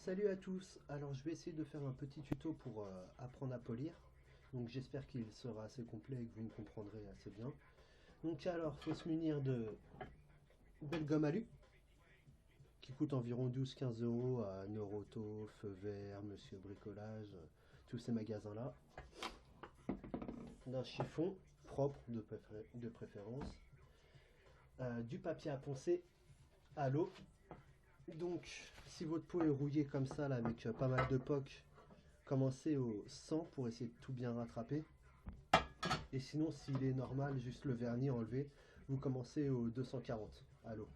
Salut à tous, alors je vais essayer de faire un petit tuto pour apprendre à polir. Donc j'espère qu'il sera assez complet et que vous me comprendrez assez bien. Donc alors, faut se munir de belle gomme alu qui coûte environ 12-15 euros à Noroto, Feu Vert, Monsieur Bricolage, tous ces magasins-là. D'un chiffon propre de préférence. Du papier à poncer à l'eau. Donc si votre peau est rouillée comme ça là, avec pas mal de pocs, commencez au 100 pour essayer de tout bien rattraper. Et sinon, s'il est normal, juste le vernis enlevé, vous commencez au 240 à l'eau.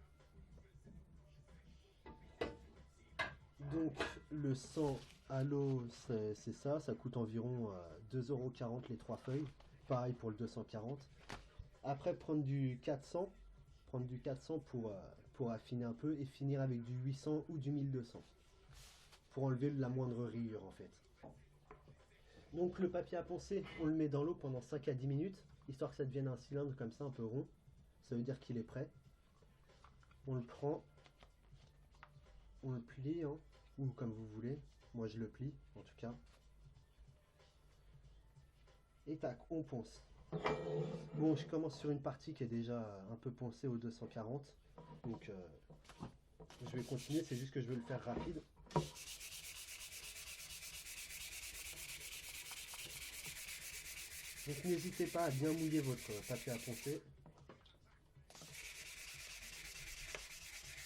Donc le 100 à l'eau, c'est ça, ça coûte environ 2,40 € les 3 feuilles. Pareil pour le 240. Après, prendre du 400 pour affiner un peu et finir avec du 800 ou du 1200. Pour enlever la moindre rayure en fait. Donc le papier à poncer, on le met dans l'eau pendant 5 à 10 minutes, histoire que ça devienne un cylindre comme ça un peu rond. Ça veut dire qu'il est prêt. On le prend, on le plie, hein, ou comme vous voulez. Moi je le plie en tout cas. Et tac, on ponce. Bon, je commence sur une partie qui est déjà un peu poncée au 240. Donc je vais continuer, c'est juste que je veux le faire rapide. Donc n'hésitez pas à bien mouiller votre papier à poncer,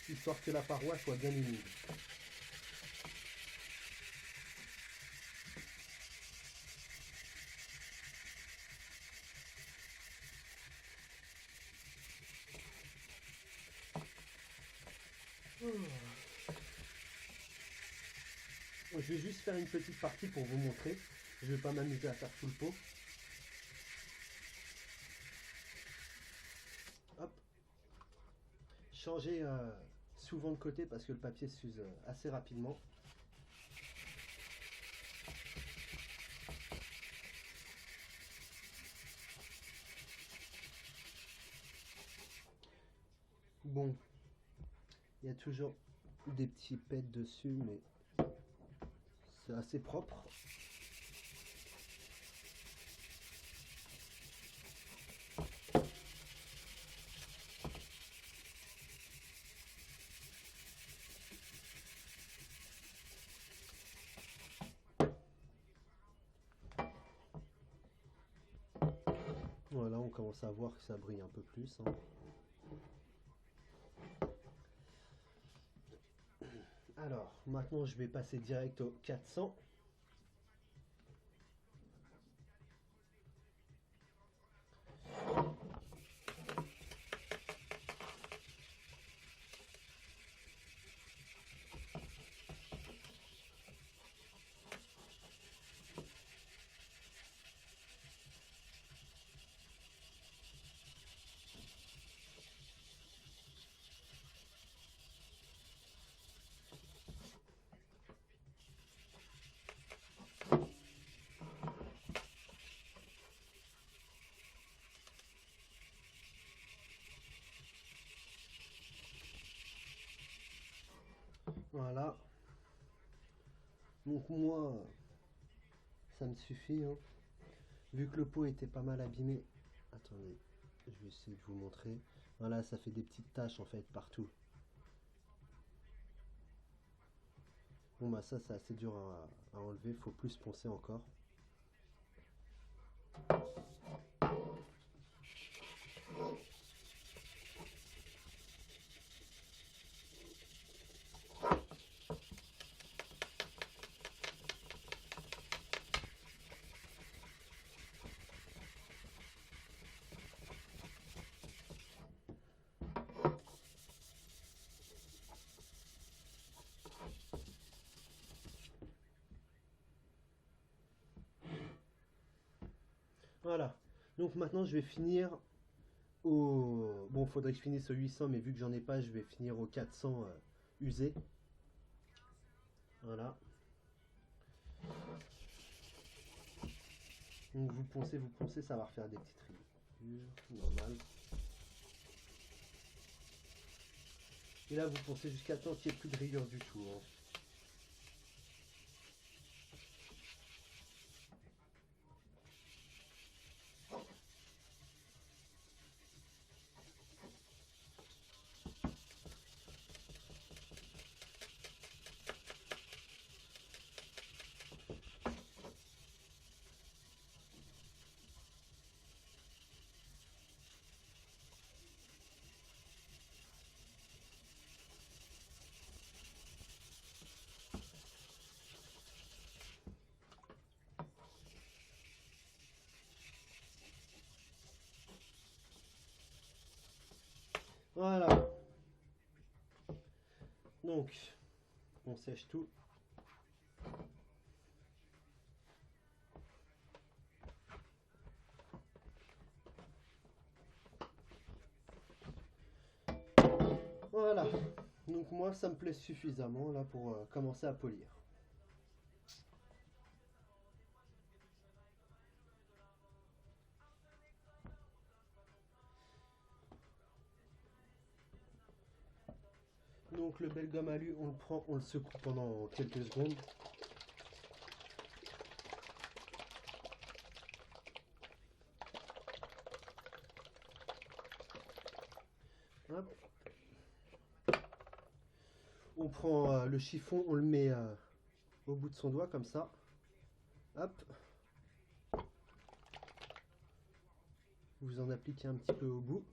histoire que la paroi soit bien humide. Je vais juste faire une petite partie pour vous montrer. Je ne vais pas m'amuser à faire tout le pot. Hop. Changez souvent de côté parce que le papier s'use assez rapidement. Bon, il y a toujours des petits pets dessus, mais c'est assez propre. Voilà, on commence à voir que ça brille un peu plus, hein. Alors, maintenant je vais passer direct au 400. Voilà. Donc moi, ça me suffit, hein. Vu que le pot était pas mal abîmé. Attendez, je vais essayer de vous montrer. Voilà, ça fait des petites taches en fait partout. Bon bah ça c'est assez dur à enlever, faut plus poncer encore. Voilà. Donc maintenant je vais finir au... Bon, faudrait que je finisse au 800, mais vu que j'en ai pas, je vais finir au 400 usé. Voilà. Donc vous poncez, ça va refaire des petites rayures. Normal. Et là, vous poncez jusqu'à temps qu'il n'y ait plus de rayures du tout, hein. Donc, on sèche tout. Voilà. Donc moi, ça me plaît suffisamment là pour commencer à polir. Donc le belgomme alu, on le prend, on le secoue pendant quelques secondes. Hop. On prend le chiffon, on le met au bout de son doigt comme ça. Hop. Vous en appliquez un petit peu au bout.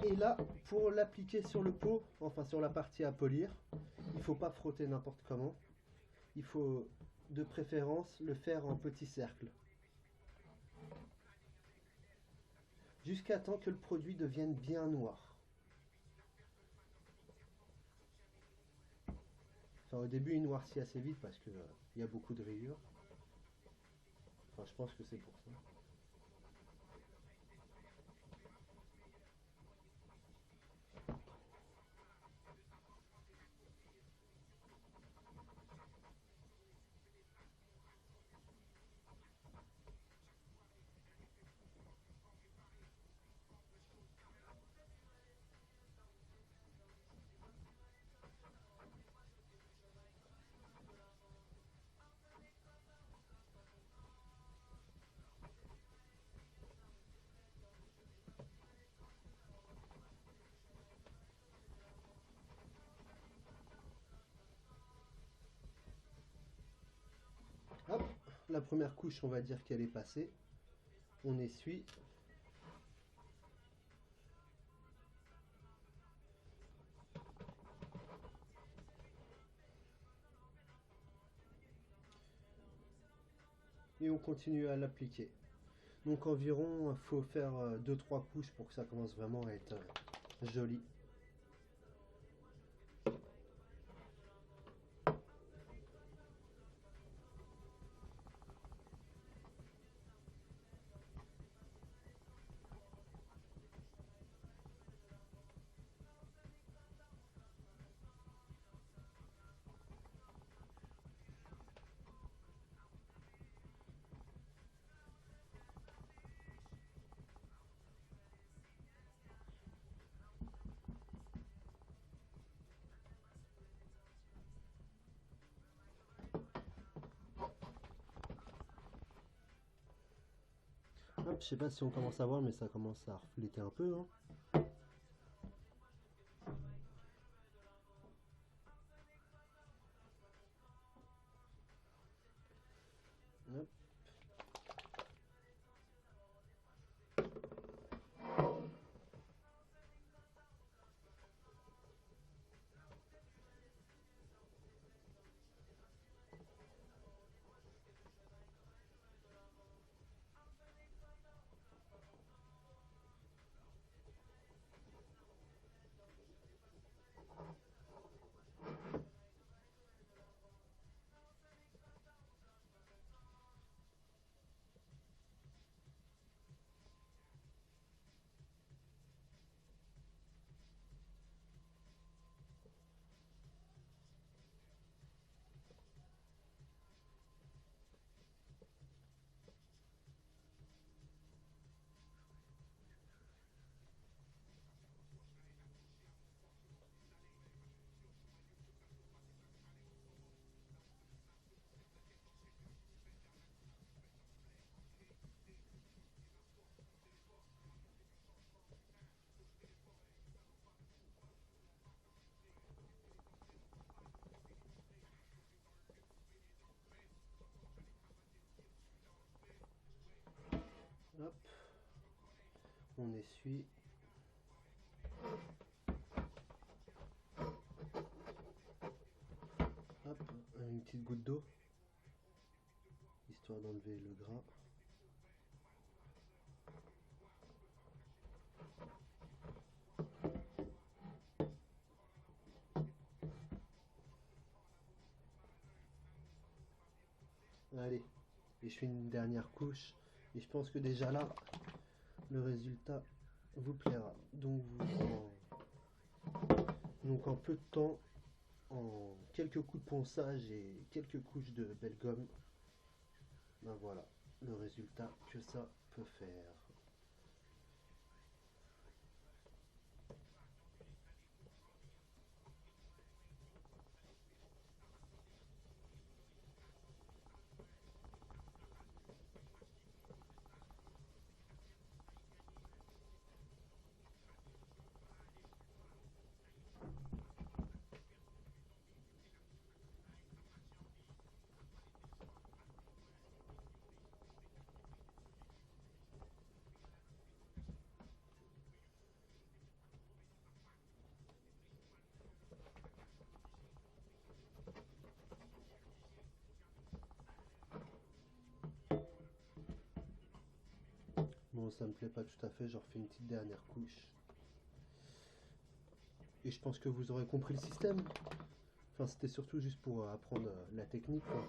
Et là, pour l'appliquer sur le pot, enfin sur la partie à polir, il ne faut pas frotter n'importe comment. Il faut de préférence le faire en petits cercles. Jusqu'à temps que le produit devienne bien noir. Enfin, au début, il noircit assez vite parce que y a beaucoup de rayures. Enfin, je pense que c'est pour ça. Hop, la première couche, on va dire qu'elle est passée. On essuie. Et on continue à l'appliquer. Donc environ, il faut faire 2-3 couches pour que ça commence vraiment à être joli. Hop, je sais pas si on commence à voir, mais ça commence à refléter un peu. Hein. Hop. Hop. On essuie. Hop, une petite goutte d'eau, histoire d'enlever le gras. Allez, et je fais une dernière couche. Et je pense que déjà là, le résultat vous plaira. Donc en peu de temps, en quelques coups de ponçage et quelques couches de belle gomme, ben voilà le résultat que ça peut faire. Bon, ça me plaît pas tout à fait, j'en refais une petite dernière couche. Et je pense que vous aurez compris le système. Enfin, c'était surtout juste pour apprendre la technique, quoi.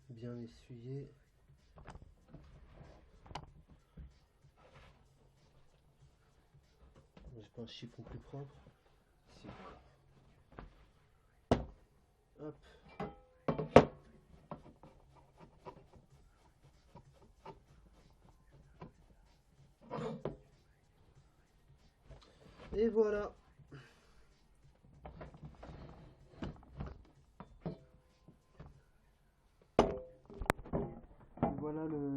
Bien essuyé. J'ai pas un chiffon plus propre. Si. Hop. Et voilà. Voilà le